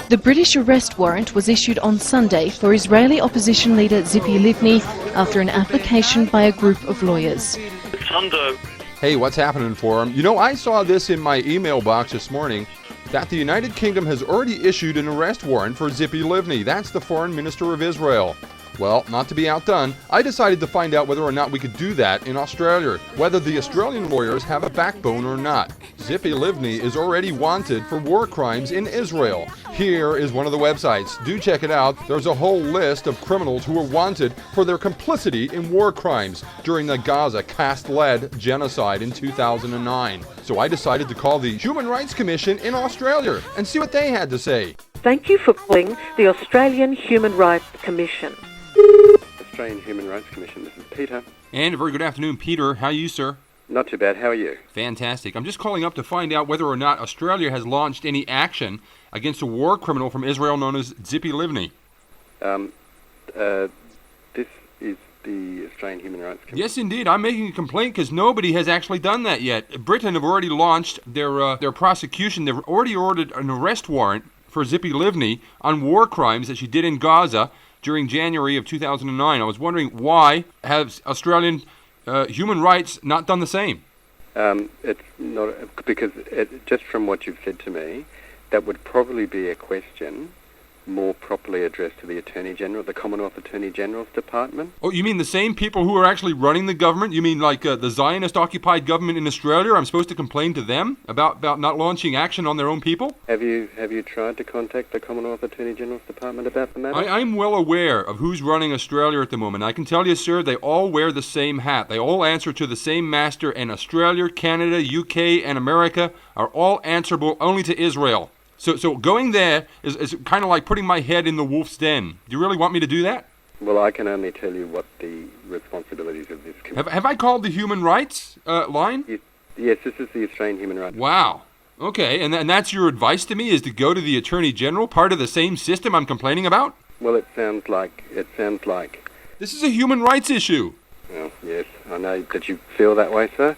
The British arrest warrant was issued on Sunday for Israeli opposition leader Tzipi Livni after an application by a group of lawyers. Hey, what's happening, Forum? You know, I saw this in my email box this morning that the United Kingdom has already issued an arrest warrant for Tzipi Livni. That's the foreign minister of Israel. Well, not to be outdone, I decided to find out whether or not we could do that in Australia, whether the Australian lawyers have a backbone or not. Tzipi Livni is already wanted for war crimes in Israel. Here is one of the websites. Do check it out. There's a whole list of criminals who were wanted for their complicity in war crimes during the GAZA caste-led genocide in 2009. So I decided to call the Human Rights Commission in Australia and see what they had to say. Thank you for calling the Australian Human Rights Commission. Australian Human Rights Commission, this is Peter. And a very good afternoon, Peter. How are you, sir? Not too bad, how are you? Fantastic. I'm just calling up to find out whether or not Australia has launched any action against a war criminal from Israel known as Tzipi Livni. This is the Australian Human Rights Commission. Yes, indeed. I'm making a complaint because nobody has actually done that yet. Britain have already launched their prosecution. They've already ordered an arrest warrant for Tzipi Livni on war crimes that she did in Gaza during January of 2009. I was wondering, why has Australian human rights not done the same? It's not, because just from what you've said to me, that would probably be a question more properly addressed to the Attorney General, the Commonwealth Attorney General's Department. Oh, you mean the same people who are actually running the government? You mean like the Zionist-occupied government in Australia? I'm supposed to complain to them about not launching action on their own people? Have you tried to contact the Commonwealth Attorney General's Department about the matter? I'm well aware of who's running Australia at the moment. I can tell you, sir, they all wear the same hat. They all answer to the same master, and Australia, Canada, UK, and America are all answerable only to Israel. So going there is kind of like putting my head in the wolf's den. Do you really want me to do that? Well, I can only tell you what the responsibilities of this committee... Have I called the human rights line? Yes, this is the Australian Human Rights... Wow. Okay, and that's your advice to me, is to go to the Attorney General, part of the same system I'm complaining about? Well, it sounds like... This is a human rights issue. Well, yes, I know that you feel that way, sir.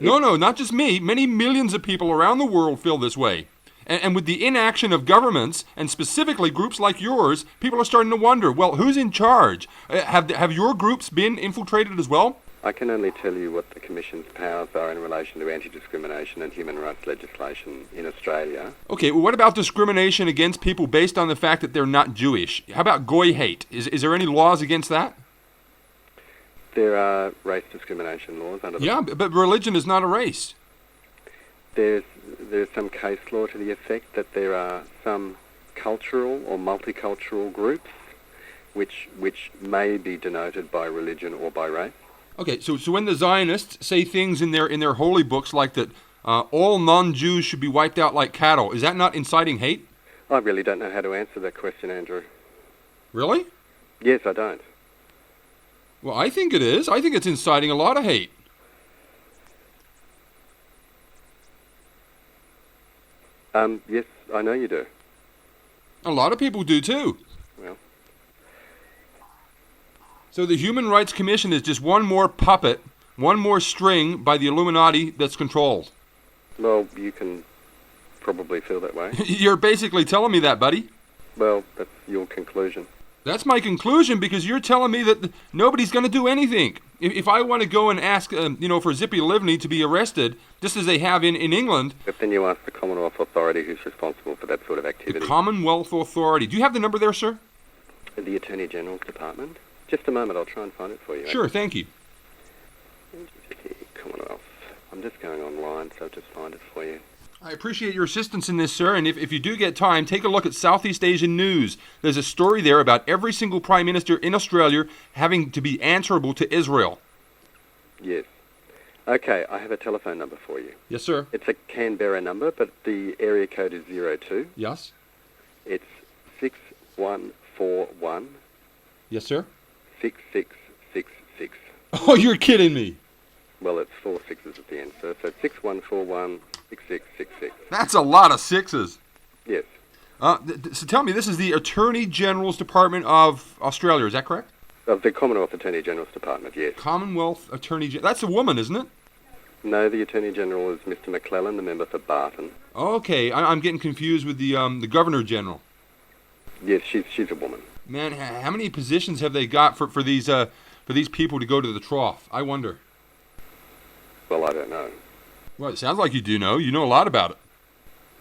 No, not just me. Many millions of people around the world feel this way. And with the inaction of governments, and specifically groups like yours, people are starting to wonder, well, who's in charge? Have your groups been infiltrated as well? I can only tell you what the Commission's powers are in relation to anti-discrimination and human rights legislation in Australia. Okay, well, what about discrimination against people based on the fact that they're not Jewish? How about goy hate? Is there any laws against that? There are race discrimination laws under the... Yeah, but religion is not a race. There's some case law to the effect that there are some cultural or multicultural groups which may be denoted by religion or by race. Okay, so when the Zionists say things in their holy books like that all non-Jews should be wiped out like cattle, is that not inciting hate? I really don't know how to answer that question, Andrew. Really? Yes, I don't. Well, I think it is. I think it's inciting a lot of hate. Yes, I know you do. A lot of people do too. Well. So the Human Rights Commission is just one more puppet, one more string by the Illuminati that's controlled. Well, you can probably feel that way. You're basically telling me that, buddy. Well, that's your conclusion. That's my conclusion, because you're telling me that nobody's going to do anything. If I want to go and ask, for Tzipi Livni to be arrested, just as they have in England... But then you ask the Commonwealth Authority who's responsible for that sort of activity. The Commonwealth Authority. Do you have the number there, sir? The Attorney General's Department. Just a moment, I'll try and find it for you. Sure, thank you. Commonwealth. I'm just going online, so I'll just find it for you. I appreciate your assistance in this, sir, and if you do get time, take a look at Southeast Asian News. There's a story there about every single Prime Minister in Australia having to be answerable to Israel. Yes. Okay, I have a telephone number for you. Yes, sir. It's a Canberra number, but the area code is 02. Yes. It's 6141. Yes, sir. 6666. Oh, you're kidding me. Well, it's 4 sixes at the end, so 6141 6666. That's a lot of sixes. Yes. So tell me, this is the Attorney General's Department of Australia, is that correct? Of the Commonwealth Attorney General's Department, yes. Commonwealth Attorney General. That's a woman, isn't it? No, the Attorney General is Mr. McClellan, the member for Barton. Okay, I'm getting confused with the Governor General. Yes, she's a woman. Man, how many positions have they got for these people to go to the trough? I wonder. Well, I don't know. Well, it sounds like you do know. You know a lot about it.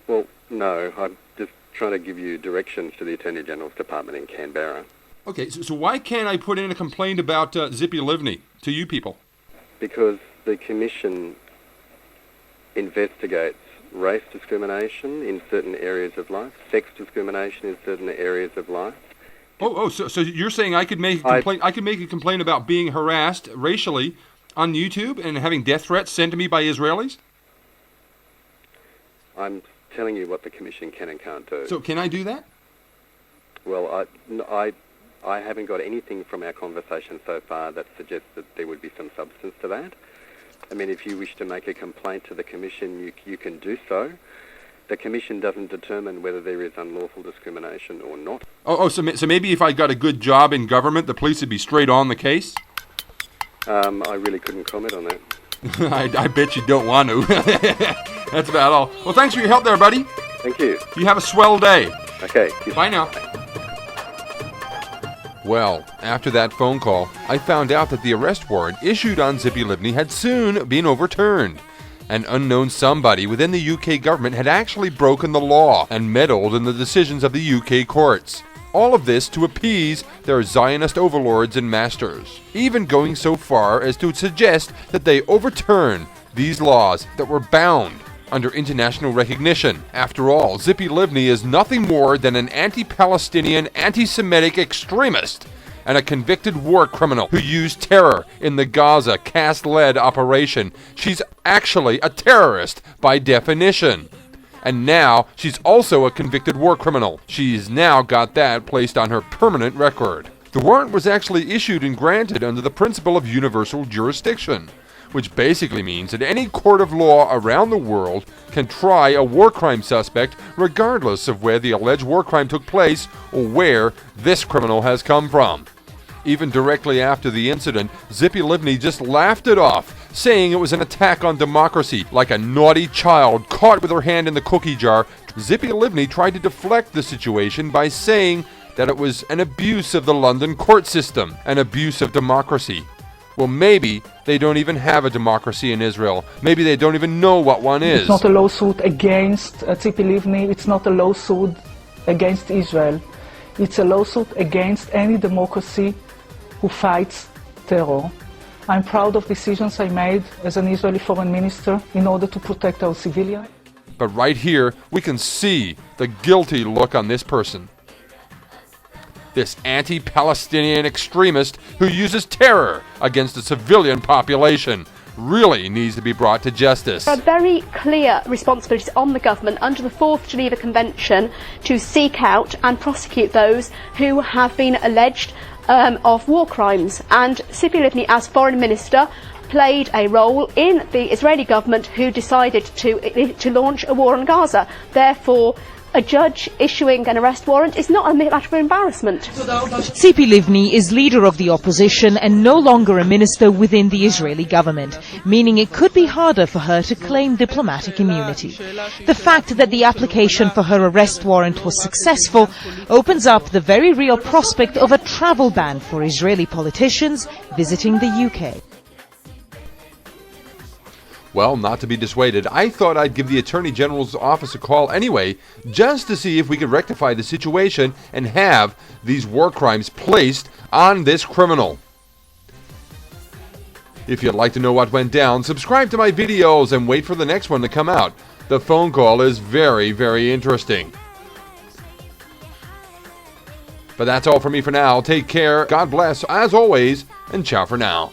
Well, no, I'm just trying to give you directions to the Attorney General's Department in Canberra. Okay, so why can't I put in a complaint about Zippy Livni to you people? Because the Commission investigates race discrimination in certain areas of life, sex discrimination in certain areas of life. So you're saying I could make a complaint? I could make a complaint about being harassed racially on YouTube and having death threats sent to me by Israelis? I'm telling you what the Commission can and can't do. So can I do that? Well, I haven't got anything from our conversation so far that suggests that there would be some substance to that. I mean, if you wish to make a complaint to the Commission, you can do so. The Commission doesn't determine whether there is unlawful discrimination or not. So maybe if I got a good job in government, the police would be straight on the case? I really couldn't comment on that. I bet you don't want to. That's about all. Well, thanks for your help there, buddy. Thank you. You have a swell day. Okay. Bye now. Well, after that phone call, I found out that the arrest warrant issued on Zippy Livni had soon been overturned. An unknown somebody within the UK government had actually broken the law and meddled in the decisions of the UK courts. All of this to appease their Zionist overlords and masters, even going so far as to suggest that they overturn these laws that were bound under international recognition. After all, Zippy Livni is nothing more than an anti-Palestinian, anti-Semitic extremist and a convicted war criminal who used terror in the Gaza caste-led operation. She's actually a terrorist by definition. And now she's also a convicted war criminal. She's now got that placed on her permanent record. The warrant was actually issued and granted under the principle of universal jurisdiction, which basically means that any court of law around the world can try a war crime suspect regardless of where the alleged war crime took place or where this criminal has come from. Even directly after the incident, Zippy Livni just laughed it off, saying it was an attack on democracy. Like a naughty child caught with her hand in the cookie jar, Zippy Livni tried to deflect the situation by saying that it was an abuse of the London court system, an abuse of democracy. Well, maybe they don't even have a democracy in Israel. Maybe they don't even know what one is. It's not a lawsuit against Zippy Livni. It's not a lawsuit against Israel. It's a lawsuit against any democracy who fights terror. I'm proud of decisions I made as an Israeli foreign minister in order to protect our civilians. But right here, we can see the guilty look on this person. This anti-Palestinian extremist who uses terror against the civilian population really needs to be brought to justice. There are very clear responsibilities on the government under the 4th Geneva Convention to seek out and prosecute those who have been alleged of war crimes. And Zippy Livni, as foreign minister, played a role in the Israeli government who decided to launch a war on Gaza. Therefore, a judge issuing an arrest warrant is not a matter of embarrassment. Zippy Livni is leader of the opposition and no longer a minister within the Israeli government, meaning it could be harder for her to claim diplomatic immunity. The fact that the application for her arrest warrant was successful opens up the very real prospect of a travel ban for Israeli politicians visiting the UK. Well, not to be dissuaded, I thought I'd give the Attorney General's office a call anyway, just to see if we could rectify the situation and have these war crimes placed on this criminal. If you'd like to know what went down, subscribe to my videos and wait for the next one to come out. The phone call is very, very interesting. But that's all for me for now. Take care, God bless, as always, and ciao for now.